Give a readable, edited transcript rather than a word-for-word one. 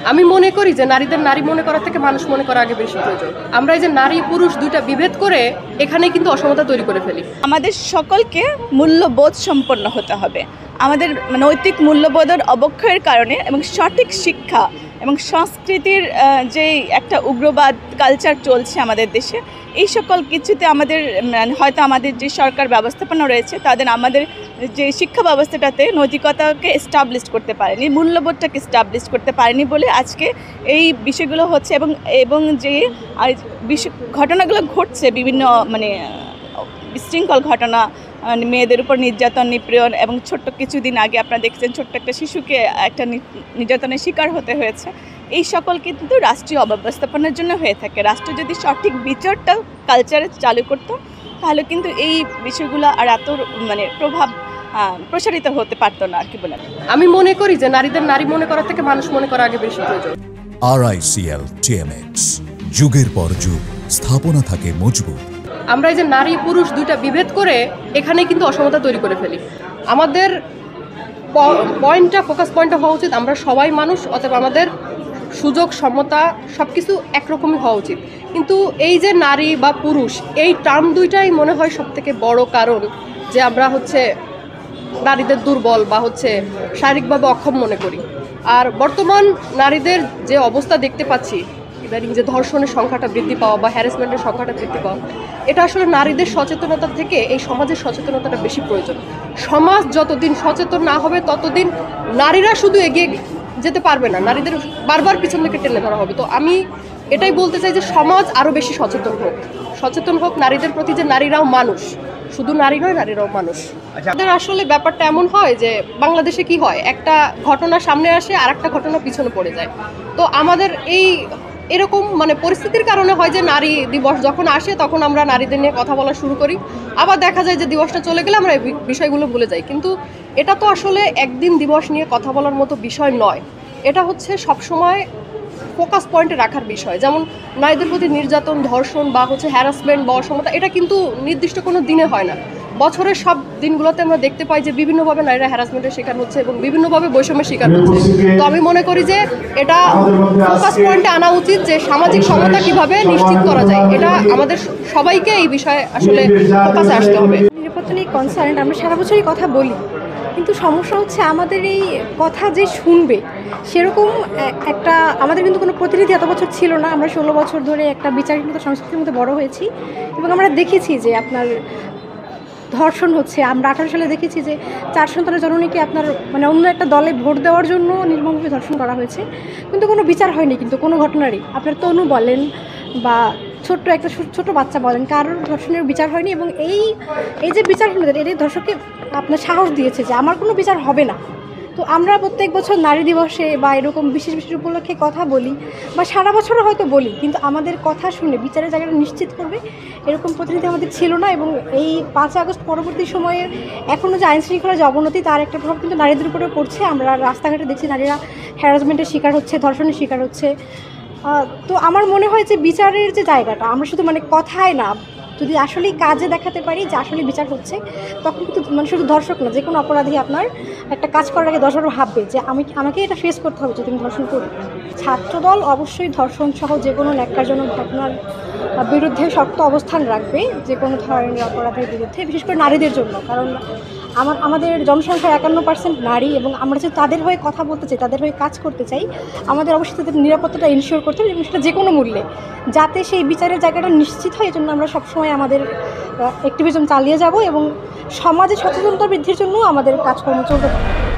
আমি মনে করি যে নারীদের নারী মনে করা থেকে মানুষ মনে করা আগে বেশি প্রয়োজন। আমরা এই যে নারী পুরুষ দুইটা বিভেদ করে এখানে কিন্তু অসমতা তৈরি করে ফেলি। আমাদের সকলকে মূল্যবোধ সম্পন্ন হতে হবে। আমাদের নৈতিক মূল্যবোধের অবক্ষয়ের কারণে এবং সঠিক শিক্ষা এবং সংস্কৃতির যে একটা উগ্রবাদ কালচার চলছে আমাদের দেশে, এই সকল কিছুতে আমাদের হয়তো আমাদের যে সরকার ব্যবস্থাপনা রয়েছে তাদের আমাদের যে শিক্ষা ব্যবস্থাটাতে নৈতিকতাকে এস্টাবলিশ করতে পারেনি, মূল্যবোধটাকে এস্টাবলিশ করতে পারেনি বলে আজকে এই বিষয়গুলো হচ্ছে। এবং যে ঘটনাগুলো ঘটছে, বিভিন্ন বিশৃঙ্খল ঘটনা, মেয়েদের উপর নির্যাতন নিপীড়ন, এবং ছোট্ট কিছুদিন আগে আপনারা দেখছেন ছোট্ট একটা শিশুকে একটা নির্যাতনের শিকার হতে হয়েছে। এই সকল কিন্তু রাষ্ট্রীয় অব্যবস্থাপনার জন্য হয়ে থাকে। রাষ্ট্র যদি সঠিক বিচারটা কালচারে চালু করতো তাহলে কিন্তু এই বিষয়গুলো আর এত প্রভাব প্রসারিত হতে পারতো না আর কি বলেন। আমি মনে করি যে নারীদের নারী মনে করা থেকে মানুষ মনে করা আগে বেশি প্রয়োজন। RICL TMX, যুগের পর যুগ স্থাপনা থাকে মজবুত। আমরা এই যে নারী পুরুষ দুইটা বিভেদ করে এখানে কিন্তু অসমতা তৈরি করে ফেলি। আমাদের ফোকাস পয়েন্টটা হওয়া উচিত আমরা সবাই মানুষ, অতএব আমাদের সুযোগ সমতা সব কিছু একরকমই হওয়া উচিত। কিন্তু এই যে নারী বা পুরুষ, এই টার্ম দুইটাই মনে হয় সব থেকে বড় কারণ যে আমরা নারীদের দুর্বল বা শারীরিকভাবে অক্ষম মনে করি। আর বর্তমান নারীদের যে অবস্থা দেখতে পাচ্ছি, ইদানিং যে ধর্ষণের সংখ্যাটা বৃদ্ধি পাওয়া বা হ্যারাসমেন্টের সংখ্যাটা বৃদ্ধি পাওয়া, এটা আসলে নারীদের সচেতনতা থেকে এই সমাজের সচেতনতাটা বেশি প্রয়োজন। সমাজ যতদিন সচেতন না হবে ততদিন নারীরা শুধু এগিয়ে যেতে পারবে না, নারীদের বারবার পিছন থেকে টেনে ধরা হবে। তো আমি এটাই বলতে চাই যে সমাজ আরও বেশি সচেতন হোক নারীদের প্রতি, যে নারীরাও মানুষ, শুধু নারী নয়, নারীরাও মানুষ। আমাদের আসলে ব্যাপারটা এমন হয় যে বাংলাদেশে কি হয়, একটা ঘটনা সামনে আসে আর একটা ঘটনা পিছনে পড়ে যায়। তো আমাদের এরকম পরিস্থিতির কারণে হয় যে নারী দিবস যখন আসে তখন আমরা নারীদের নিয়ে কথা বলা শুরু করি, আবার দেখা যায় যে দিবসটা চলে গেলে আমরা এই বিষয়গুলো ভুলে যাই। কিন্তু এটা তো আসলে একদিন দিবস নিয়ে কথা বলার মতো বিষয় নয়, এটা সবসময় ফোকাস পয়েন্টে রাখার বিষয়। যেমন নারীদের প্রতি নির্যাতন, ধর্ষণ বা হ্যারাসমেন্ট বা অসমতা, এটা কিন্তু নির্দিষ্ট কোনো দিনে হয় না। বছরের সব দিনগুলোতে আমরা দেখতে পাই যে বিভিন্নভাবে নারীরা হ্যারাসমেন্টের শিকার হচ্ছে এবং বিভিন্নভাবে বৈষম্যের শিকার হচ্ছে। তো আমি মনে করি যে এটা ফোকাস পয়েন্টে আনা উচিত যে সামাজিক সমতা কিভাবে নিশ্চিত করা যায়। এটা আমাদের সবাইকে এই বিষয়ে আসলে ফোকাসে আসতে হবে। নিরাপত্তা নিয়ে কনসার্ন আমরা সারা বছরই কথা বলি, কিন্তু সমস্যা হচ্ছে আমাদের এই কথা যে শুনবে সেরকম একটা আমাদের কিন্তু কোনো প্রতিনিধি এত বছর ছিল না। আমরা 16 বছর ধরে একটা বিচারহীনতা সংস্কৃতির মধ্যে বড় হয়েছি এবং আমরা দেখেছি যে আপনার ধর্ষণ হচ্ছে। আমরা 18 সালে দেখেছি যে 4 সন্তানের জননীকে আপনার অন্য একটা দলে ভোট দেওয়ার জন্য নির্মমভাবে ধর্ষণ করা হয়েছে, কিন্তু কোনো বিচার হয়নি। কিন্তু কোনো ঘটনারই আপনার তনু বলেন বা ছোট বাচ্চা বলেন, কারোর ধর্ষণের বিচার হয়নি। এবং এই যে বিচারহীনতা, এটাই ধর্ষককে আপনার সাহস দিয়েছে যে আমার কোনো বিচার হবে না। তো আমরা প্রত্যেক বছর নারী দিবসে বা এরকম বিশেষ উপলক্ষে কথা বলি বা সারা বছরও হয়তো বলি, কিন্তু আমাদের কথা শুনে বিচারের জায়গাটা নিশ্চিত করবে এরকম প্রতিনিধি আমাদের ছিল না। এবং এই 5 আগস্ট পরবর্তী সময়ের এখনও যে আইন শৃঙ্খলার যে অবনতি, তার একটা প্রভাব কিন্তু নারীদের উপরেও পড়ছে। আমরা রাস্তাঘাটে দেখছি নারীরা হ্যারাসমেন্টের শিকার হচ্ছে, ধর্ষণের শিকার হচ্ছে। তো আমার মনে হয় যে বিচারের যে জায়গাটা আমরা শুধু কথায় না, যদি আসলেই কাজে দেখাতে পারি যে আসলে বিচার হচ্ছে, তখন কিন্তু শুধু ধর্ষক না, যে কোনো অপরাধী আপনার একটা কাজ করার আগে 10 বার ভাববে যে আমাকে এটা ফেস করতে হবে যদি আমি ধর্ষণ করি। ছাত্রদল অবশ্যই ধর্ষণ সহ যে কোনো ন্যাক্কারজনক ঘটনার বিরুদ্ধে শক্ত অবস্থান রাখবে, যে কোনো ধরনের অপরাধের বিরুদ্ধে, বিশেষ করে নারীদের জন্য। কারণ আমাদের জনসংখ্যার 51% নারী, এবং আমরা যে তাদের হয়ে কথা বলতে চাই, তাদের হয়ে কাজ করতে চাই, আমাদের অবশ্যই তাদের নিরাপত্তাটা ইনশিওর করতে হবে এবং সেটা যে কোনো মূল্যে, যাতে সেই বিচারের জায়গাটা নিশ্চিত হয়। এই জন্য আমরা সবসময় আমাদের অ্যাক্টিভিজম চালিয়ে যাব এবং সমাজে সচেতনতা বৃদ্ধির জন্য আমাদের কাজকর্ম চলতে থাকবে।